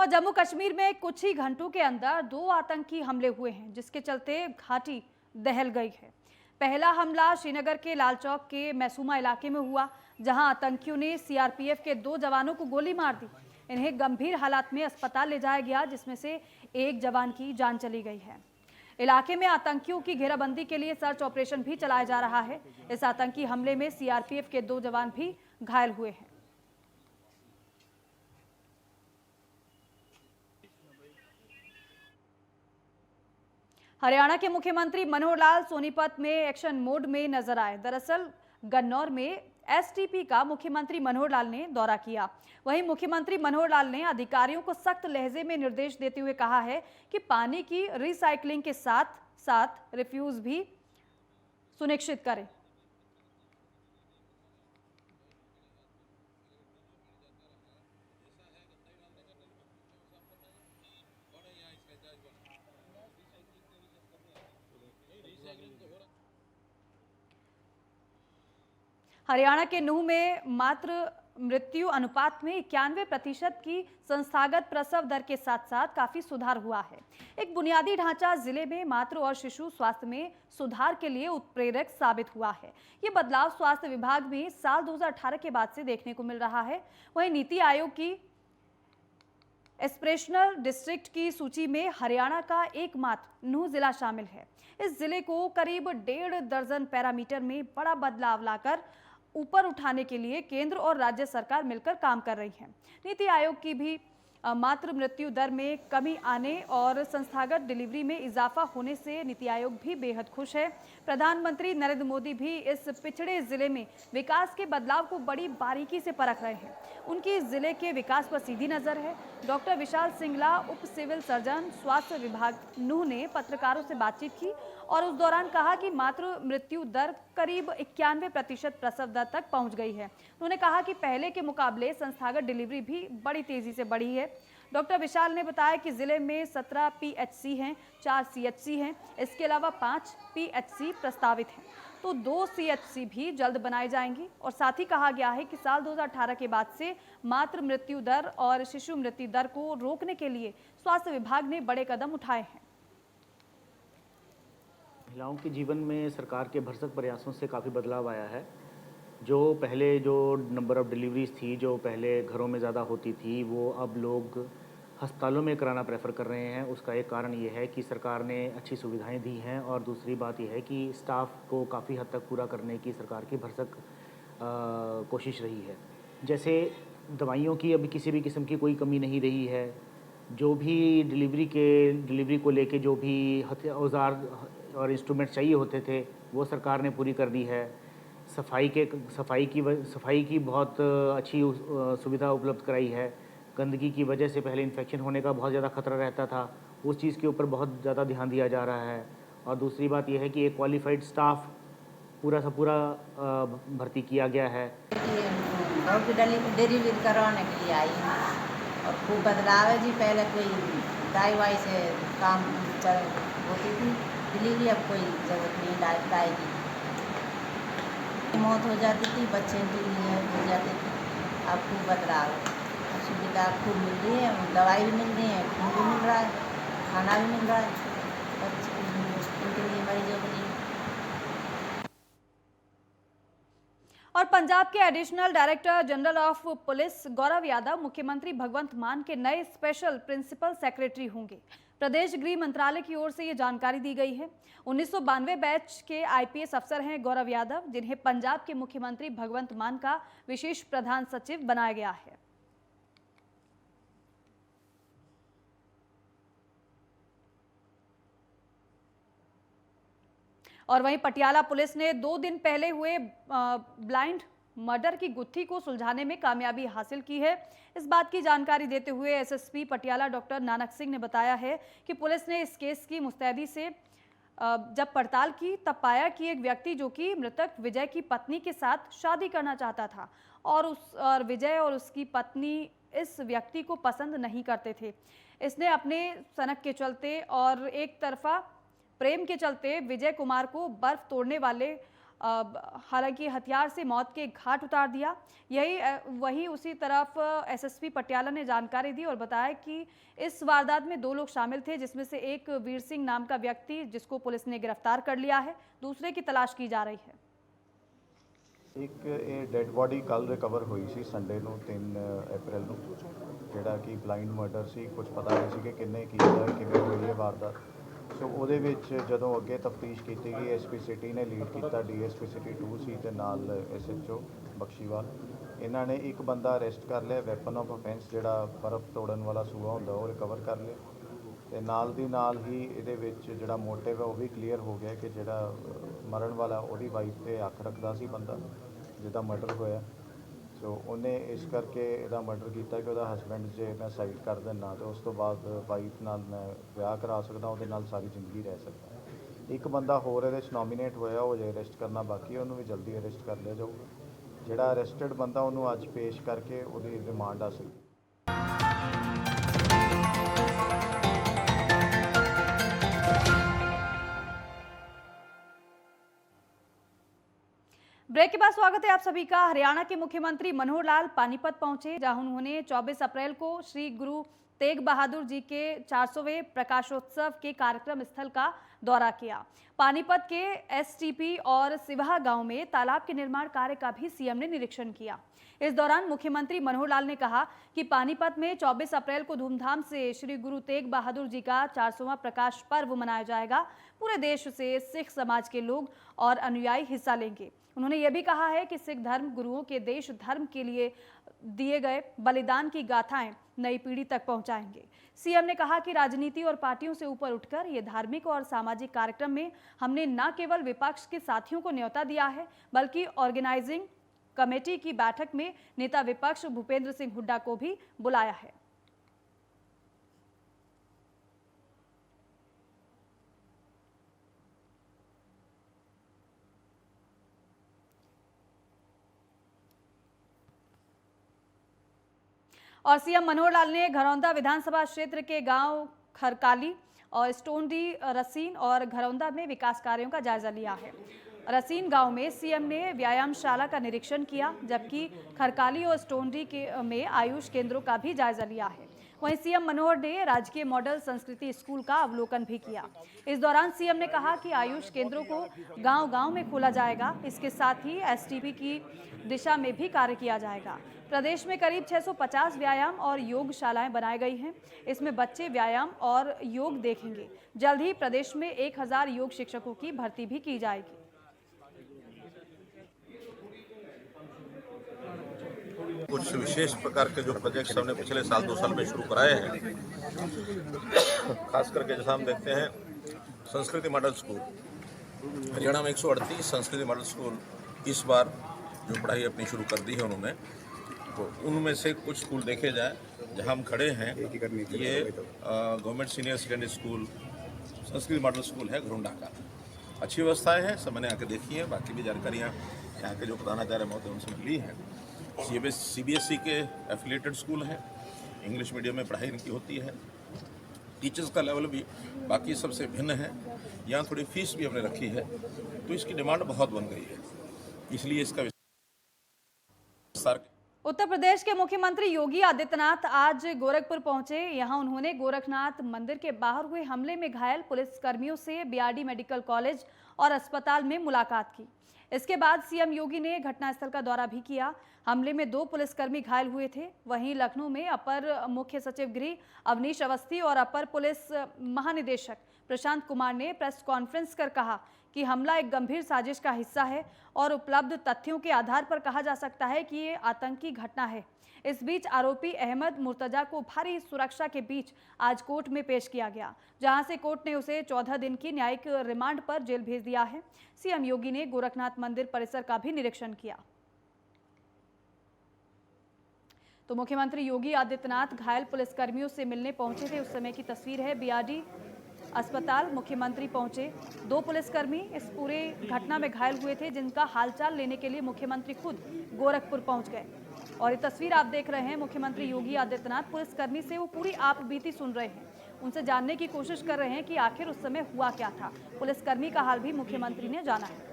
और जम्मू कश्मीर में कुछ ही घंटों के अंदर 2 आतंकी हमले हुए हैं, जिसके चलते घाटी दहल गई है। पहला हमला श्रीनगर के लाल चौक के मैसूमा इलाके में हुआ, जहां आतंकियों ने सीआरपीएफ के 2 जवानों को गोली मार दी। इन्हें गंभीर हालात में अस्पताल ले जाया गया, जिसमें से एक जवान की जान चली गई है। इलाके में आतंकियों की घेराबंदी के लिए सर्च ऑपरेशन भी चलाया जा रहा है। इस आतंकी हमले में सीआरपीएफ के 2 जवान भी घायल हुए हैं। हरियाणा के मुख्यमंत्री मनोहर लाल सोनीपत में एक्शन मोड में नजर आए। दरअसल गन्नौर में एसटीपी का मुख्यमंत्री मनोहर लाल ने दौरा किया। वहीं मुख्यमंत्री मनोहर लाल ने अधिकारियों को सख्त लहजे में निर्देश देते हुए कहा है कि पानी की रिसाइकलिंग के साथ साथ रिफ्यूज भी सुनिश्चित करें। हरियाणा के नूंह में मातृ मृत्यु अनुपात में 91% की संस्थागत प्रसव दर के साथ साथ काफी सुधार हुआ है। एक बुनियादी ढांचा जिले में मातृ और शिशु स्वास्थ्य में सुधार के लिए उत्प्रेरक साबित हुआ है। ये बदलाव स्वास्थ्य विभाग में साल 2018 के बाद से देखने को मिल रहा है। वहीं नीति आयोग की एस्पिरेशनल डिस्ट्रिक्ट की सूची में हरियाणा का एकमात्र नूंह जिला शामिल है। इस जिले को करीब 1.5 दर्जन पैरामीटर में बड़ा बदलाव लाकर ऊपर उठाने के लिए केंद्र और राज्य सरकार मिलकर काम कर रही है। नीति आयोग की भी मातृ मृत्यु दर में कमी आने और संस्थागत डिलीवरी में इजाफा होने से नीति आयोग भी बेहद खुश है। प्रधानमंत्री नरेंद्र मोदी भी इस पिछड़े जिले में विकास के बदलाव को बड़ी बारीकी से परख रहे हैं। उनकी इस जिले के विकास पर सीधी नजर है। डॉक्टर विशाल सिंगला, उप सिविल सर्जन, स्वास्थ्य विभाग नूंह ने पत्रकारों से बातचीत की और उस दौरान कहा कि मातृ मृत्यु दर करीब 91% प्रसव दर तक पहुंच गई है। उन्होंने कहा कि पहले के मुकाबले संस्थागत डिलीवरी भी बड़ी तेजी से बढ़ी है। डॉक्टर विशाल ने बताया कि जिले में 17 पीएचसी हैं, 4 सीएचसी हैं। इसके अलावा 5 पीएचसी प्रस्तावित हैं, तो 2 सीएचसी भी जल्द बनाई जाएंगी। और साथ ही कहा गया है कि साल 2018 के बाद से मातृ मृत्यु दर और शिशु मृत्यु दर को रोकने के लिए स्वास्थ्य विभाग ने बड़े कदम उठाए हैं। महिलाओं के जीवन में सरकार के भरसक प्रयासों से काफ़ी बदलाव आया है। जो पहले जो नंबर ऑफ़ डिलीवरीज थी, जो पहले घरों में ज़्यादा होती थी, वो अब लोग अस्पतालों में कराना प्रेफर कर रहे हैं। उसका एक कारण ये है कि सरकार ने अच्छी सुविधाएं दी हैं और दूसरी बात यह है कि स्टाफ को काफ़ी हद तक पूरा करने की सरकार की भरसक कोशिश रही है। जैसे दवाइयों की अभी किसी भी किस्म की कोई कमी नहीं रही है। जो भी डिलीवरी को लेके जो भी औजार और इंस्ट्रूमेंट चाहिए होते थे, वो सरकार ने पूरी कर दी है। सफाई की बहुत अच्छी सुविधा उपलब्ध कराई है। गंदगी की वजह से पहले इन्फेक्शन होने का बहुत ज़्यादा खतरा रहता था, उस चीज़ के ऊपर बहुत ज़्यादा ध्यान दिया जा रहा है। और दूसरी बात यह है कि एक क्वालिफाइड स्टाफ पूरा भर्ती किया गया है। डिलीवरी करवाने के लिए आई और खूब बदलाव है जी। पहले कोई दाई वाई से काम होती थी डिलीवरी, अब कोई जरूरत नहीं दाई की। मौत हो जाती थी, बच्चे हो जाते थे। अब खूब बदलाव है, सुविधा खूब मिल रही है, दवाई भी मिल रही है, खून भी मिल रहा है, खाना भी मिल रहा है बच्चे उनके लिए, मरीजों के लिए। और पंजाब के additional director general of police Gaurav Yadav मुख्यमंत्री भगवंत मान के नए स्पेशल प्रिंसिपल सेक्रेटरी होंगे। प्रदेश गृह मंत्रालय की ओर से ये जानकारी दी गई है। 1992 बैच के आईपीएस अफसर हैं गौरव यादव, जिन्हें पंजाब के मुख्यमंत्री भगवंत मान का विशेष प्रधान सचिव बनाया गया है। और वहीं पटियाला पुलिस ने 2 दिन पहले हुए ब्लाइंड मर्डर की गुत्थी को सुलझाने में कामयाबी हासिल की है। इस बात की जानकारी देते हुए एसएसपी पटियाला डॉक्टर नानक सिंह ने बताया है कि पुलिस ने इस केस की मुस्तैदी से जब पड़ताल की, तब पाया कि एक व्यक्ति जो कि मृतक विजय की पत्नी के साथ शादी करना चाहता था और विजय और उसकी पत्नी इस व्यक्ति को पसंद नहीं करते थे। इसने अपने सनक के चलते और एक तरफा प्रेम के चलते विजय कुमार को बर्फ तोड़ने वाले हालांकि हथियार से मौत के घाट उतार दिया। वहीं उसी तरफ एसएसपी पटियाला ने जानकारी दी और बताया कि इस वारदात में 2 लोग शामिल थे, जिसमें से एक वीर सिंह नाम का व्यक्ति जिसको पुलिस ने गिरफ्तार कर लिया है, दूसरे की तलाश की जा रही है। एक डेड बॉडी कल रिकवर हुई सी संडे ਨੂੰ 3 ਅਪ੍ਰੈਲ ਨੂੰ, ਜਿਹੜਾ ਕਿ ਬਲਾਈਂਡ ਮਰਡਰ ਸੀ। ਕੁਝ ਪਤਾ ਨਹੀਂ ਸੀ ਕਿ ਕਿੰਨੇ ਕੀਤਾ ਹੈ, ਕਿਵੇਂ ਹੋਈ ਹੈ ਵਾਰਦਾਤ। ਸੋ ਉਹਦੇ ਵਿੱਚ ਜਦੋਂ ਅੱਗੇ ਤਫਤੀਸ਼ ਕੀਤੀ ਗਈ, ਐਸਪੀ ਸਿਟੀ ਨੇ ਲੀਡ ਕੀਤਾ, ਡੀਐਸਪੀ ਸਿਟੀ 2 ਸੀ ਤੇ ਨਾਲ ਐਸਐਚਓ ਬਖਸ਼ੀਵਾਲ। ਇਹਨਾਂ ਨੇ ਇੱਕ ਬੰਦਾ ਅਰੈਸਟ ਕਰ ਲਿਆ, ਵੈਪਨ ਆਫ ਅਫੈਂਸ ਜਿਹੜਾ ਬਰਫ਼ ਤੋੜਨ ਵਾਲਾ ਸੂਆ ਹੁੰਦਾ ਉਹ ਰਿਕਵਰ ਕਰ ਲਿਆ। ਤੇ ਨਾਲ ਦੀ ਨਾਲ ਹੀ ਇਹਦੇ ਵਿੱਚ ਜਿਹੜਾ ਮੋਟਿਵ ਹੈ ਉਹ ਵੀ ਕਲੀਅਰ ਹੋ ਗਿਆ ਕਿ ਜਿਹੜਾ ਮਰਨ ਵਾਲਾ ਉਹਦੀ ਵਾਈਫ ਤੇ ਅੱਖ ਰੱਖਦਾ ਸੀ ਬੰਦਾ ਜਿਹਦਾ ਮਰਡਰ ਹੋਇਆ। ਸੋ ਉਹਨੇ ਇਸ ਕਰਕੇ ਇਹਦਾ ਮਰਡਰ ਕੀਤਾ ਕਿ ਉਹਦਾ ਹਸਬੈਂਡ ਜੇ ਮੈਂ ਸਾਈਡ ਕਰ ਦਿੰਦਾ ਤਾਂ ਉਸ ਤੋਂ ਬਾਅਦ ਵਾਈਫ ਨਾਲ ਮੈਂ ਵਿਆਹ ਕਰਾ ਸਕਦਾ, ਉਹਦੇ ਨਾਲ ਸਾਰੀ ਜ਼ਿੰਦਗੀ ਰਹਿ ਸਕਦਾ। ਇੱਕ ਬੰਦਾ ਹੋਰ ਇਹਦੇ 'ਚ ਨੋਮੀਨੇਟ ਹੋਇਆ, ਉਹ ਜੇ ਅਰੈਸਟ ਕਰਨਾ ਬਾਕੀ, ਉਹਨੂੰ ਵੀ ਜਲਦੀ ਅਰੈਸਟ ਕਰ ਲਿਆ ਜਾਊਗਾ। ਜਿਹੜਾ ਅਰੈਸਟਡ ਬੰਦਾ ਉਹਨੂੰ ਅੱਜ ਪੇਸ਼ ਕਰਕੇ ਉਹਦੀ ਰਿਮਾਂਡ ਹਾਸਲ। ब्रेक के बाद स्वागत है आप सभी का। हरियाणा के मुख्यमंत्री मनोहर लाल पानीपत पहुंचे, जहां उन्होंने 24 अप्रैल को श्री गुरु तेग बहादुर जी के 400वें प्रकाशोत्सव के कार्यक्रम स्थल का दौरा किया। पानीपत के एसटीपी और सिवाहा गांव में तालाब के निर्माण कार्य का भी सीएम ने निरीक्षण किया। इस दौरान मुख्यमंत्री मनोहर लाल ने कहा कि पानीपत में 24 अप्रैल को धूमधाम से श्री गुरु तेग बहादुर जी का 400वां प्रकाश पर्व मनाया जाएगा। पूरे देश से सिख समाज के लोग और अनुयायी हिस्सा लेंगे। उन्होंने यह भी कहा है कि सिख धर्म गुरुओं के देश धर्म के लिए दिए गए बलिदान की गाथाएं नई पीढ़ी तक पहुंचाएंगे। सीएम ने कहा कि राजनीति और पार्टियों से ऊपर उठकर ये धार्मिक और सामाजिक कार्यक्रम में हमने न केवल विपक्ष के साथियों को न्योता दिया है, बल्कि ऑर्गेनाइजिंग कमेटी की बैठक में नेता विपक्ष भूपेंद्र सिंह हुड्डा को भी बुलाया है। और सीएम मनोहर लाल ने घरौंदा विधानसभा क्षेत्र के गांव खरकाली और स्टोंडी, रसीन और घरौंदा में विकास कार्यों का जायजा लिया है। रसीन गांव में सीएम ने व्यायामशाला का निरीक्षण किया, जबकि खरकाली और स्टोंडी में आयुष केंद्रों का भी जायजा लिया है। वहीं सीएम मनोहर ने राजकीय मॉडल संस्कृति स्कूल का अवलोकन भी किया। इस दौरान सीएम ने कहा कि आयुष केंद्रों को गांव-गांव में खोला जाएगा। इसके साथ ही एसटीपी की दिशा में भी कार्य किया जाएगा। प्रदेश में करीब 650 व्यायाम और योगशालाएं बनाई गई हैं। इसमें बच्चे व्यायाम और योग देखेंगे। जल्द ही प्रदेश में 1000 योग शिक्षकों की भर्ती भी की जाएगी। कुछ विशेष प्रकार के जो प्रोजेक्ट्स हमने पिछले साल 2 साल में शुरू कराए हैं, खास करके जैसा हम देखते हैं संस्कृति मॉडल स्कूल, हरियाणा में 138 संस्कृति मॉडल स्कूल इस बार जो पढ़ाई अपनी शुरू कर दी है उन्होंने, तो उनमें से कुछ स्कूल देखे जाए जहां हम खड़े हैं। ये गवर्नमेंट सीनियर सेकेंडरी स्कूल संस्कृति मॉडल स्कूल है घरौंडा का। अच्छी व्यवस्थाएं हैं, सब मैंने आके देखी है। बाकी भी जानकारियाँ यहाँ के जो प्रधानाचार्य महोदय उनसे मिली हैं। सीबीएसई के एफिलिएटेड स्कूल है, इंग्लिश मीडियम में पढ़ाई इनकी होती है। टीचर्स का लेवल भी बाकी सबसे भिन्न है। यहाँ थोड़ी फीस भी हमने रखी है, तो इसकी डिमांड बहुत बन गई है, इसलिए इसका विस्तार। उत्तर प्रदेश के मुख्यमंत्री योगी आदित्यनाथ आज गोरखपुर पहुंचे। यहां उन्होंने गोरखनाथ मंदिर के बाहर हुए हमले में घायल पुलिसकर्मियों से बीआरडी मेडिकल कॉलेज और अस्पताल में मुलाकात की। इसके बाद सीएम योगी ने घटनास्थल का दौरा भी किया। हमले में 2 पुलिसकर्मी घायल हुए थे। वहीं लखनऊ में अपर मुख्य सचिव गृह अवनीश अवस्थी और अपर पुलिस महानिदेशक प्रशांत कुमार ने प्रेस कॉन्फ्रेंस कर कहा कि हमला एक गंभीर साजिश का हिस्सा है और उपलब्ध तथ्यों के आधार पर कहा जा सकता है कि ये आतंकी घटना है। इस बीच आरोपी अहमद मुर्तजा को भारी सुरक्षा के बीच आज कोर्ट में पेश किया गया, जहां से कोर्ट ने उसे 14 दिन की न्यायिक रिमांड पर जेल भेज दिया है। सीएम योगी ने गोरखनाथ मंदिर परिसर का भी निरीक्षण किया। तो मुख्यमंत्री योगी आदित्यनाथ घायल पुलिसकर्मियों से मिलने पहुंचे थे। उस समय की तस्वीर है। बीआरडी अस्पताल मुख्यमंत्री पहुंचे। 2 पुलिसकर्मी इस पूरे घटना में घायल हुए थे, जिनका हालचाल लेने के लिए मुख्यमंत्री खुद गोरखपुर पहुंच गए। और ये तस्वीर आप देख रहे हैं, मुख्यमंत्री योगी आदित्यनाथ पुलिसकर्मी से वो पूरी आप बीती सुन रहे हैं, उनसे जानने की कोशिश कर रहे हैं कि आखिर उस समय हुआ क्या था। पुलिसकर्मी का हाल भी मुख्यमंत्री ने जाना है।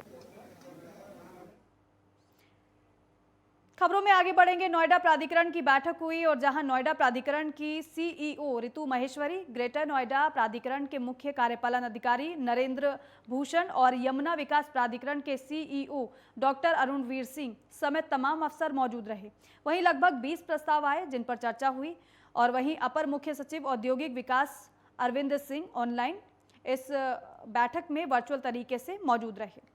खबरों में आगे बढ़ेंगे। नोएडा प्राधिकरण की बैठक हुई और जहां नोएडा प्राधिकरण की सीईओ रितु महेश्वरी, ग्रेटर नोएडा प्राधिकरण के मुख्य कार्यपालन अधिकारी नरेंद्र भूषण और यमुना विकास प्राधिकरण के सीईओ डॉक्टर अरुणवीर सिंह समेत तमाम अफसर मौजूद रहे। वहीं लगभग 20 प्रस्ताव आए जिन पर चर्चा हुई और वहीं अपर मुख्य सचिव औद्योगिक विकास अरविंद सिंह ऑनलाइन इस बैठक में वर्चुअल तरीके से मौजूद रहे।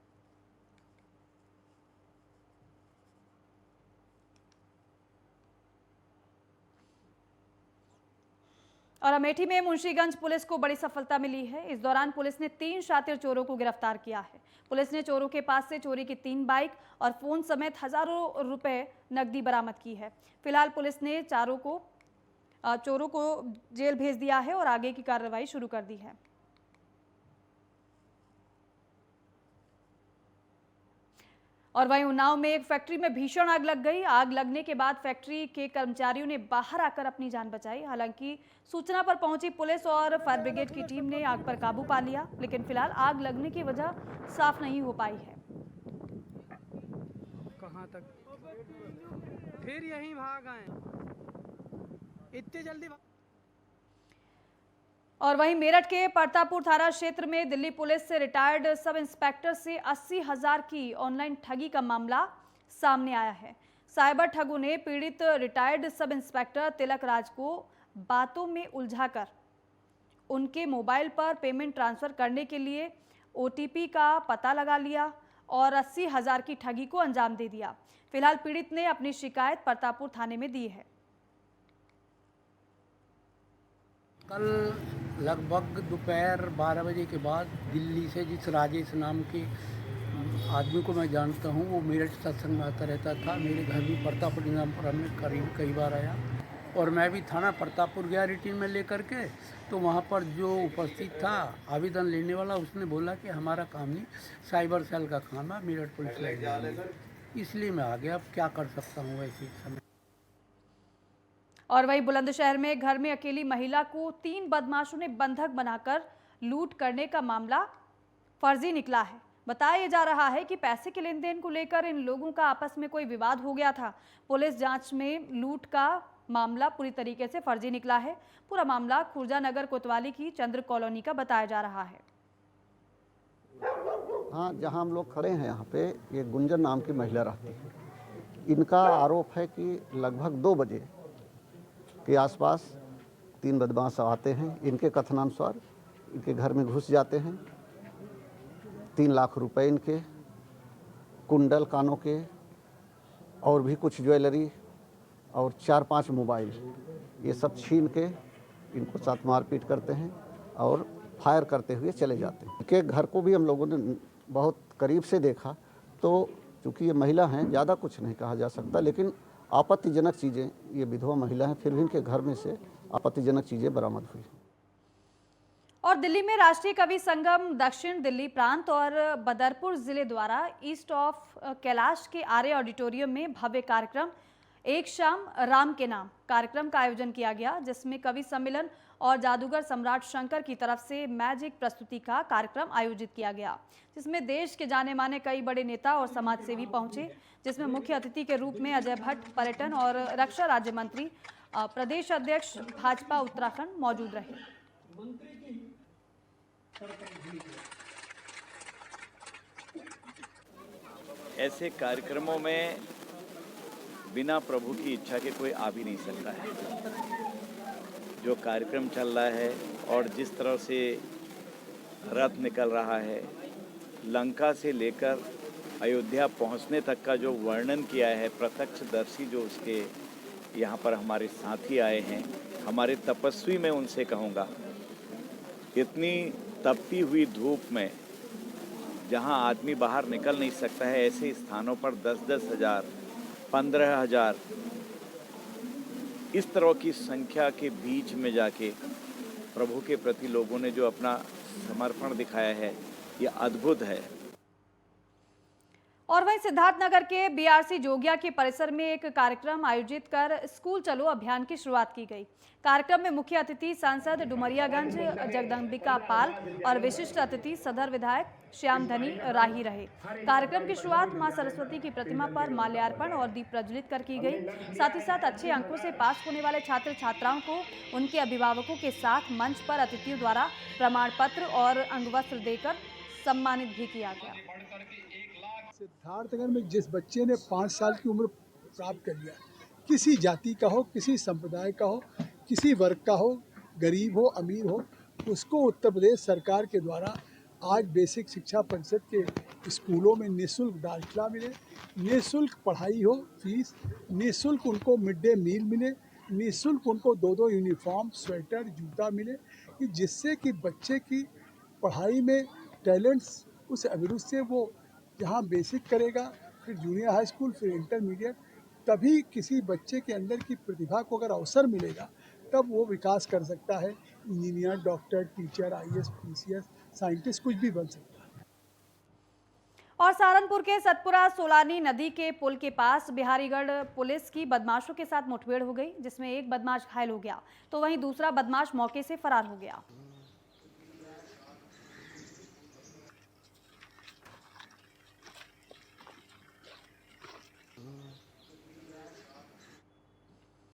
और अमेठी में मुंशीगंज पुलिस को बड़ी सफलता मिली है। इस दौरान पुलिस ने 3 शातिर चोरों को गिरफ्तार किया है। पुलिस ने चोरों के पास से चोरी की 3 बाइक और फोन समेत हजारों रुपए नकदी बरामद की है। फिलहाल पुलिस ने चोरों को जेल भेज दिया है और आगे की कार्रवाई शुरू कर दी है। और वहीं उन्नाव में एक फैक्ट्री में भीषण आग लग गई। आग लगने के बाद फैक्ट्री के कर्मचारियों ने बाहर आकर अपनी जान बचाई। हालांकि सूचना पर पहुंची पुलिस और फायर ब्रिगेड की टीम ने आग पर काबू पा लिया, लेकिन फिलहाल आग लगने की वजह साफ नहीं हो पाई है। कहां तक फिर यहीं भाग आए, इतनी जल्दी और वहीं मेरठ के परतापुर थाना क्षेत्र में दिल्ली पुलिस से रिटायर्ड सब इंस्पेक्टर से 80,000 की ऑनलाइन ठगी का मामला सामने आया है। साइबर ठगों ने पीड़ित retired sub inspector Tilak Raj को बातों में उलझाकर उनके मोबाइल पर पेमेंट ट्रांसफर करने के लिए OTP का पता लगा लिया और 80,000 की ठगी को अंजाम दे दिया। फिलहाल पीड़ित ने अपनी शिकायत परतापुर थाने में दी है। कल लगभग दोपहर 12 बजे के बाद दिल्ली से जिस राजेश नाम के आदमी को मैं जानता हूँ, वो मेरठ सत्संग में आता रहता था। मेरे घर भी परतापुर निजामपुरा में करीब कई बार आया और मैं भी थाना परतापुर गया रिटीन में लेकर के। तो वहाँ पर जो उपस्थित था आवेदन लेने वाला, उसने बोला कि हमारा काम नहीं, साइबर सेल का काम है, मेरठ पुलिस लाइन, इसलिए मैं आ गया। अब क्या कर सकता हूँ ऐसे समय। और वहीं बुलंदशहर में घर में अकेली महिला को 3 बदमाशों ने बंधक बनाकर लूट करने का मामला फर्जी निकला है। बताया जा रहा है कि पैसे के लेन देन को लेकर इन लोगों का आपस में कोई विवाद हो गया था। पुलिस जांच में लूट का मामला पूरी तरीके से फर्जी निकला है। पूरा मामला खुर्जा नगर कोतवाली की चंद्र कॉलोनी का बताया जा रहा है। हाँ, जहाँ हम लोग खड़े हैं यहाँ पे ये गुंजन नाम की महिला रहती है। इनका आरोप है कि लगभग 2 बजे के आसपास 3 बदमाश आते हैं। इनके कथनानुसार इनके घर में घुस जाते हैं। 3 लाख रुपए इनके, कुंडल कानों के और भी कुछ ज्वेलरी और 4-5 मोबाइल, ये सब छीन के इनको साथ मारपीट करते हैं और फायर करते हुए चले जाते हैं। इनके घर को भी हम लोगों ने बहुत करीब से देखा, तो चूँकि ये महिला हैं, ज़्यादा कुछ नहीं कहा जा सकता, लेकिन आपत्तिजनक चीज़ें, ये विधवा महिला है, फिर भी इनके घर में से आपत्तिजनक चीज़ें बरामद हुई। और दिल्ली में राष्ट्रीय कवि संगम दक्षिण दिल्ली प्रांत और बदरपुर जिले द्वारा ईस्ट ऑफ कैलाश के आर्य ऑडिटोरियम में भव्य कार्यक्रम एक शाम राम के नाम कार्यक्रम का आयोजन किया गया, जिसमें कवि सम्मेलन और जादूगर सम्राट शंकर की तरफ से मैजिक प्रस्तुति का कार्यक्रम आयोजित किया गया, जिसमें देश के जाने माने कई बड़े नेता और समाजसेवी पहुंचे, जिसमें मुख्य अतिथि के रूप में अजय भट्ट पर्यटन और रक्षा राज्य मंत्री प्रदेश अध्यक्ष भाजपा उत्तराखंड मौजूद रहे। ऐसे कार्यक्रमों में बिना प्रभु की इच्छा के कोई आ भी नहीं सकता है। जो कार्यक्रम चल रहा है और जिस तरह से रथ निकल रहा है, लंका से लेकर अयोध्या पहुंचने तक का जो वर्णन किया है, प्रत्यक्षदर्शी जो उसके यहाँ पर हमारे साथी आए हैं, हमारे तपस्वी मैं उनसे कहूँगा, इतनी तपती हुई धूप में जहाँ आदमी बाहर निकल नहीं सकता है, ऐसे स्थानों पर 10-10 हज़ार 15,000 इस तरह की संख्या के बीच में जाके प्रभु के प्रति लोगों ने जो अपना समर्पण दिखाया है, ये अद्भुत है। और वहीं सिद्धार्थनगर के बीआरसी जोगिया के परिसर में एक कार्यक्रम आयोजित कर स्कूल चलो अभियान की शुरुआत की गई। कार्यक्रम में मुख्य अतिथि सांसद डुमरियागंज जगदम्बिका पाल और विशिष्ट अतिथि सदर विधायक श्यामधनी राही रहे। कार्यक्रम की शुरुआत मां सरस्वती की प्रतिमा पर माल्यार्पण और दीप प्रज्वलित कर की गई। साथ ही साथ अच्छे अंकों से पास होने वाले छात्र छात्राओं को उनके अभिभावकों के साथ मंच पर अतिथियों द्वारा प्रमाण पत्र और अंगवस्त्र देकर सम्मानित भी किया गया। सिद्धार्थनगर में जिस बच्चे ने 5 साल की उम्र प्राप्त कर लिया, किसी जाति का हो, किसी संप्रदाय का हो, किसी वर्ग का हो, गरीब हो, अमीर हो, उसको उत्तर प्रदेश सरकार के द्वारा आज बेसिक शिक्षा परिषद के स्कूलों में निःशुल्क दाखिला मिले, निःशुल्क पढ़ाई हो, फीस, निःशुल्क उनको मिड डे मील मिले, निःशुल्क उनको 2-2 यूनिफॉर्म, स्वेटर, जूता मिले, कि जिससे कि बच्चे की पढ़ाई में टैलेंट्स उस अभिरुचि से वो जहाँ बेसिक करेगा, फिर जूनियर हाई स्कूल, फिर इंटरमीडिएट, तभी किसी बच्चे के अंदर की प्रतिभा को अगर अवसर मिलेगा तब वो विकास कर सकता है। Engineer, doctor, teacher, IAS, PCS, scientist कुछ भी बन सकता है। और सहारनपुर के सतपुरा सोलानी नदी के पुल के पास बिहारीगढ़ पुलिस की बदमाशों के साथ मुठभेड़ हो गई, जिसमें एक बदमाश घायल हो गया तो वहीं दूसरा बदमाश मौके से फरार हो गया।